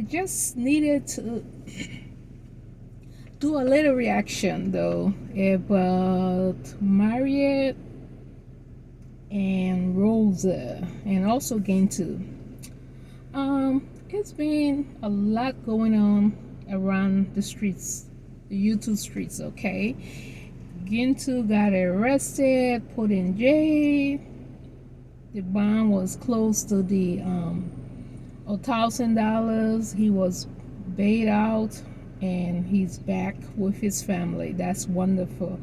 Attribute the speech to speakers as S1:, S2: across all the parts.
S1: I just needed to do a little reaction though about Marriott and Rosa and also Gintu. It's been a lot going on around the streets, the YouTube streets, okay? Gintu got arrested, put in jail. The bond was close to the $1,000. He was bailed out and he's back with his family. That's wonderful.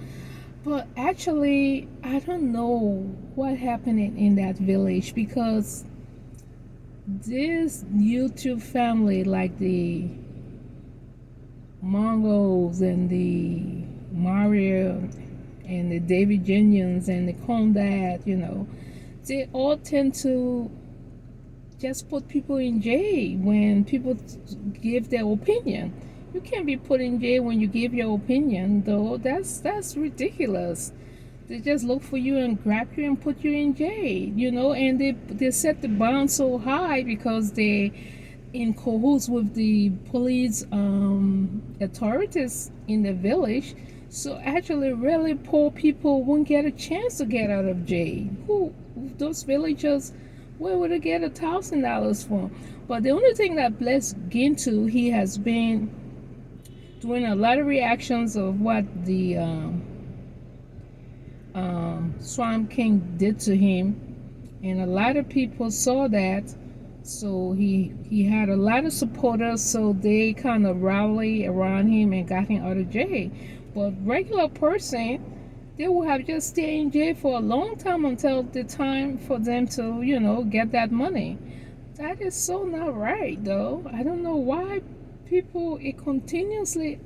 S1: But actually, I don't know what happened in that village because this YouTube family, like the Mongols and the Mario and the David Jenians and the Condat, they all tend to just put people in jail when people give their opinion. You can't be put in jail when you give your opinion, though. That's ridiculous. They just look for you and grab you and put you in jail, and they set the bond so high because they in cahoots with the police authorities in the village. So actually, really poor people won't get a chance to get out of jail. Those villagers, where would they get $1,000 from? But the only thing that blessed Gintu, he has been doing a lot of reactions of what the Swamp King did to him, and a lot of people saw that. So he had a lot of supporters, so they kind of rallied around him and got him out of jail. But regular person, they will have just stayed in jail for a long time until the time for them to, get that money. That is so not right, though. I don't know why people it continuously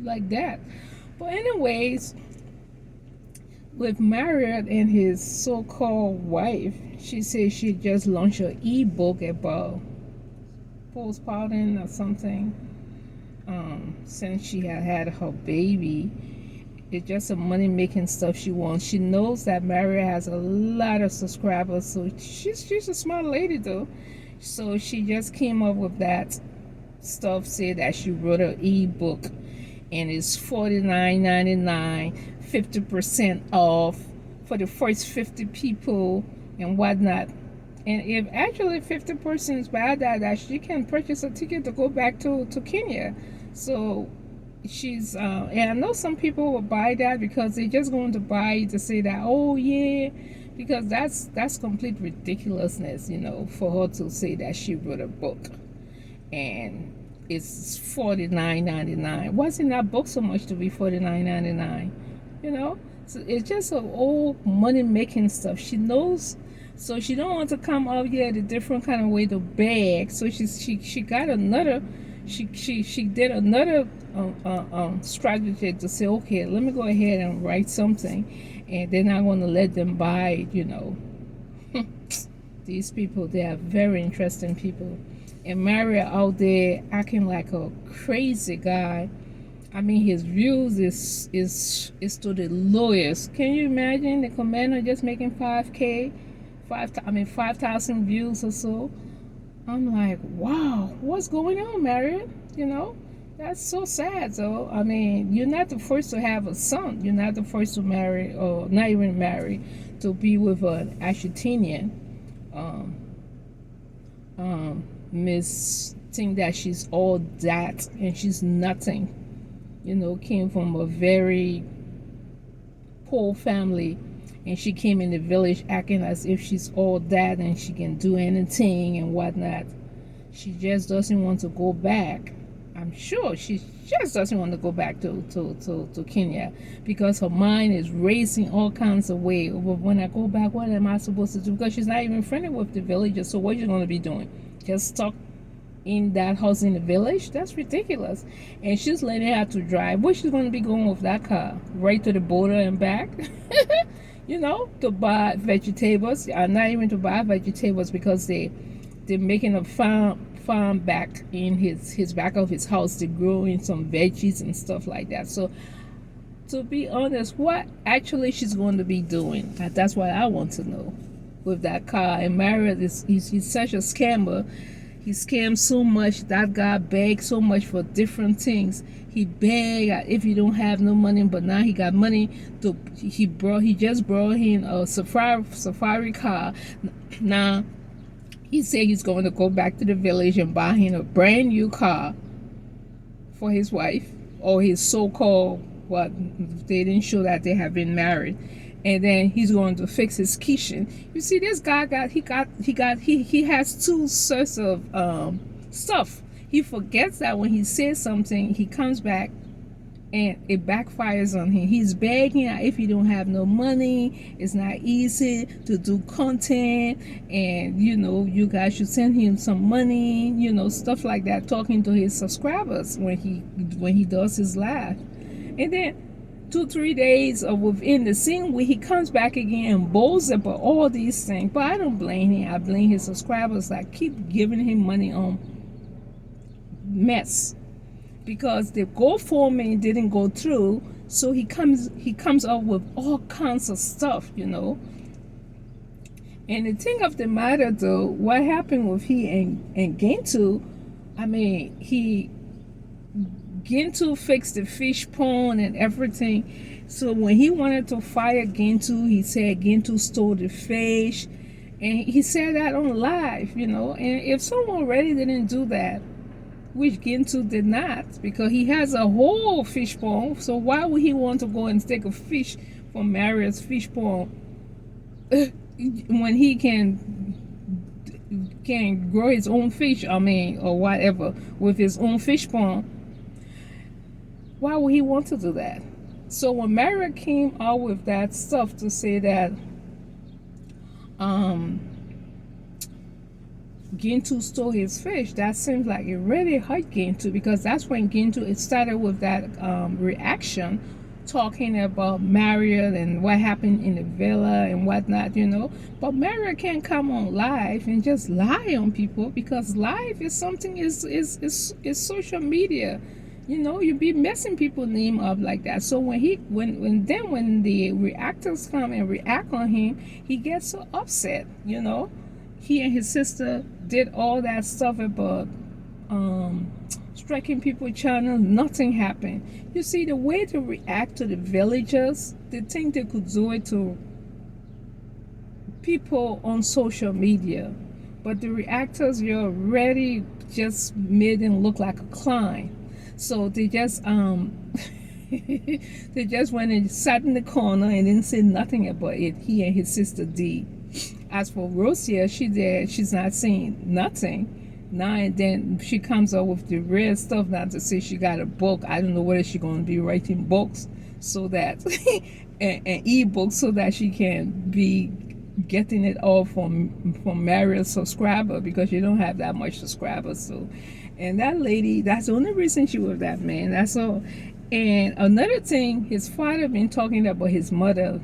S1: like that. But anyways, with Marriott and his so-called wife, she said she just launched an ebook about postpartum or something. Since she had her baby, it's just a money making stuff she wants. She knows that Marriott has a lot of subscribers, so she's a smart lady though. So she just came up with that stuff. Said that she wrote an ebook and it's $49.99, 50% off for the first 50 people and whatnot. And if actually 50% buy that she can purchase a ticket to go back to Kenya. So she's and I know some people will buy that because they're just going to buy it to say that, oh yeah, because that's complete ridiculousness, for her to say that she wrote a book and it's $49.99. What's in that book so much to be $49.99? So it's just a old money making stuff. She knows, so she don't want to come out here the different kind of way to beg. So she got another. She did another strategy to say, okay, let me go ahead and write something, and they're not going to let them buy it. These people, they are very interesting people. And Mario out there acting like a crazy guy. I mean, his views is to the lowest. Can you imagine the commander just making 5,000 views or so? I'm like, wow, what's going on, Marriott? That's so sad. So I mean, you're not the first to have a son. You're not the first to marry, or not even marry, to be with an Ashitinian. Miss think that she's all that and she's nothing. Came from a very poor family, and she came in the village acting as if she's all that and she can do anything and whatnot. She just doesn't want to go back. I'm sure she just doesn't want to go back to Kenya because her mind is racing all kinds of ways. But when I go back, what am I supposed to do? Because she's not even friendly with the villagers. So what are you going to be doing? Just stuck in that house in the village? That's ridiculous. And she's learning how to drive. Where she's going to be going with that car? Right to the border and back? To buy vegetables. Not even to buy vegetables because they're making a farm back in his back of his house. They're growing some veggies and stuff like that. So to be honest, what actually she's going to be doing? That's what I want to know with that car. And Marriott he's such a scammer. He scammed so much. That guy begged so much for different things. He begged if you don't have no money, but now he got money. He just brought him a safari car. Now he said he's going to go back to the village and buy him a brand new car for his wife, or his so-called, what, they didn't show that they have been married. And then he's going to fix his kitchen. You see, this guy he has two sorts of stuff. He forgets that when he says something, he comes back and it backfires on him. He's begging that if you don't have no money, it's not easy to do content, and you guys should send him some money, stuff like that, talking to his subscribers when he does his live. And then 2-3 days or within the same week, he comes back again and boasts about all these things. But I don't blame him. I blame his subscribers that keep giving him money on mess, because the GoFundMe didn't go through. So he comes up with all kinds of stuff. And the thing of the matter, though, what happened with he and Gintu, Gintu fixed the fish pond and everything. So when he wanted to fire Gintu, he said Gintu stole the fish. And he said that on live, And if someone already didn't do that, which Gintu did not, because he has a whole fish pond, so why would he want to go and take a fish from Mario's fish pond when he can grow his own fish, or whatever, with his own fish pond? Why would he want to do that? So when Mario came out with that stuff to say that Gintu stole his fish, that seems like it really hurt Gintu, because that's when it started with that reaction, talking about Mario and what happened in the villa and whatnot, But Mario can't come on live and just lie on people, because live is something is social media. You be messing people's name up like that. So when the reactors come and react on him, he gets so upset. He and his sister did all that stuff about striking people's channels. Nothing happened. You see, the way to react to the villagers, they think they could do it to people on social media, but the reactors, you already just made them look like a clown. So they just they just went and sat in the corner and didn't say nothing about it. He and his sister did. As for Rosia, she's not saying nothing. Now and then she comes up with the real stuff now to say she got a book. I don't know whether she's going to be writing books so that and e-books so that she can be getting it all from Mario's subscriber, because you don't have that much subscribers. So, and that lady, that's the only reason she was that man. That's all. And another thing, his father been talking about his mother,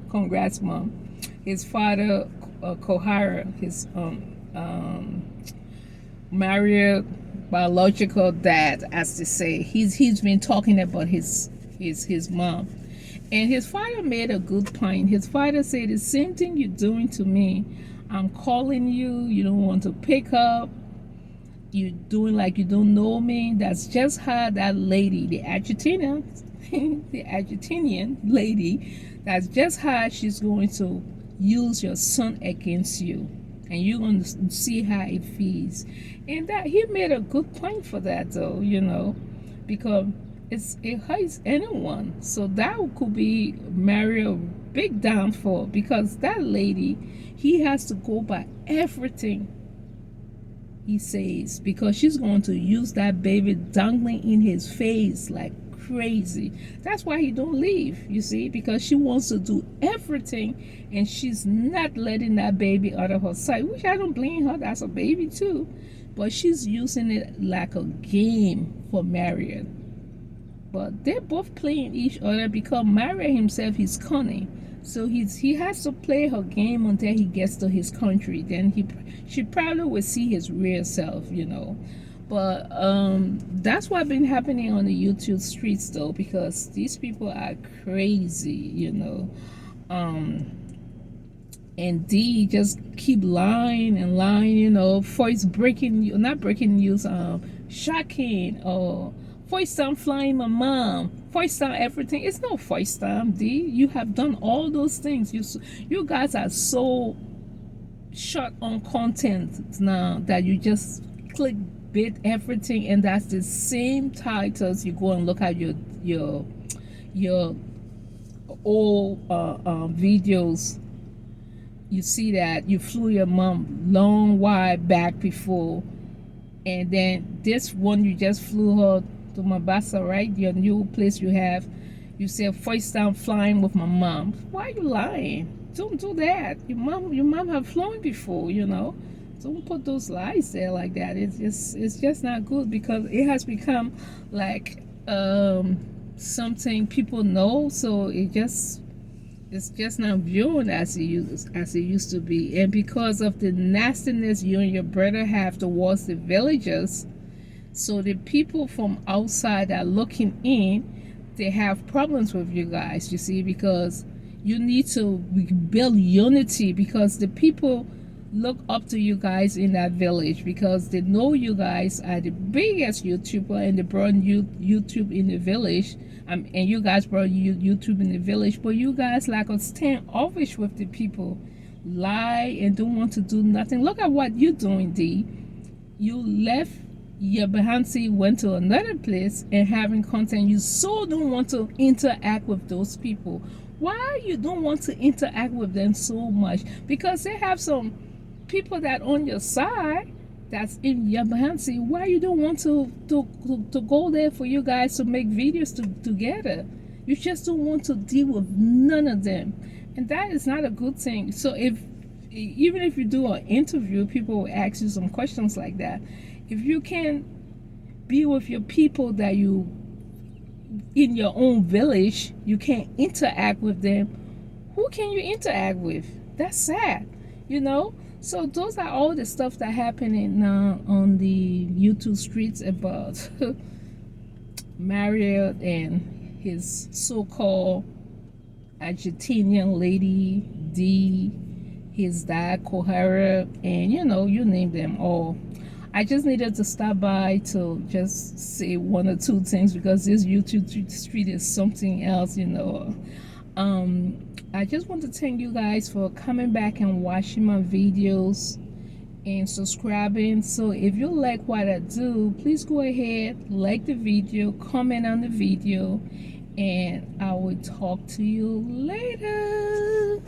S1: Congrats mom. His father, Kohara, his Mario biological dad, as to say, he's been talking about his mom. And his father made a good point. His father said, the same thing you're doing to me. I'm calling you. You don't want to pick up. You're doing like you don't know me. That's just how that lady, the Argentinian, the Argentinian lady, that's just how she's going to use your son against you. And you're going to see how it feels. And that he made a good point for that, though, because it hurts anyone. So that could be Mario big downfall, because that lady, he has to go by everything he says, because she's going to use that baby dangling in his face like crazy. That's why he don't leave, you see, because she wants to do everything, and she's not letting that baby out of her sight, which I don't blame her. That's a baby too, but she's using it like a game for Mario. But they're both playing each other, because Mario himself is cunning. So he has to play her game until he gets to his country. Then she probably will see his real self, But that's what's been happening on the YouTube streets, though, because these people are crazy, and D just keep lying and lying, first not breaking news, shocking, or first time flying my mom, first time everything. It's no first time, D. You have done all those things. You guys are so short on content now that you just click bit everything, and that's the same titles. You go and look at your old videos, you see that you flew your mom long while back before, and then this one you just flew her to Mombasa, right? Your new place you have. You said first time flying with my mom. Why are you lying? Don't do that. Your mom have flown before, Don't put those lies there like that. It's just not good, because it has become like something people know, so it's just not viewed as it used to be. And because of the nastiness you and your brother have towards the villagers, so the people from outside that are looking in, they have problems with you guys, you see, because you need to build unity, because the people look up to you guys in that village, because they know you guys are the biggest YouTuber, and they brought YouTube in the village. And you guys brought YouTube in the village, but you guys like a stand offish with the people, lie and don't want to do nothing. Look at what you're doing, D. You left Nyabohanse, went to another place and having content. You so don't want to interact with those people. Why you don't want to interact with them so much? Because they have some people that on your side that's in Nyabohanse. Why you don't want to go there for you guys to make videos together? You just don't want to deal with none of them, and that is not a good thing. So even if you do an interview, people will ask you some questions like that. If you can be with your people that you in your own village, you can't interact with them. Who can you interact with? That's sad, So those are all the stuff that happening now on the YouTube streets about Marriott and his so-called Argentinian lady D, his dad Kohara, and you name them all. I just needed to stop by to just say one or two things, because this YouTube street is something else, I just want to thank you guys for coming back and watching my videos and subscribing. So if you like what I do, please go ahead, like the video, comment on the video, and I will talk to you later.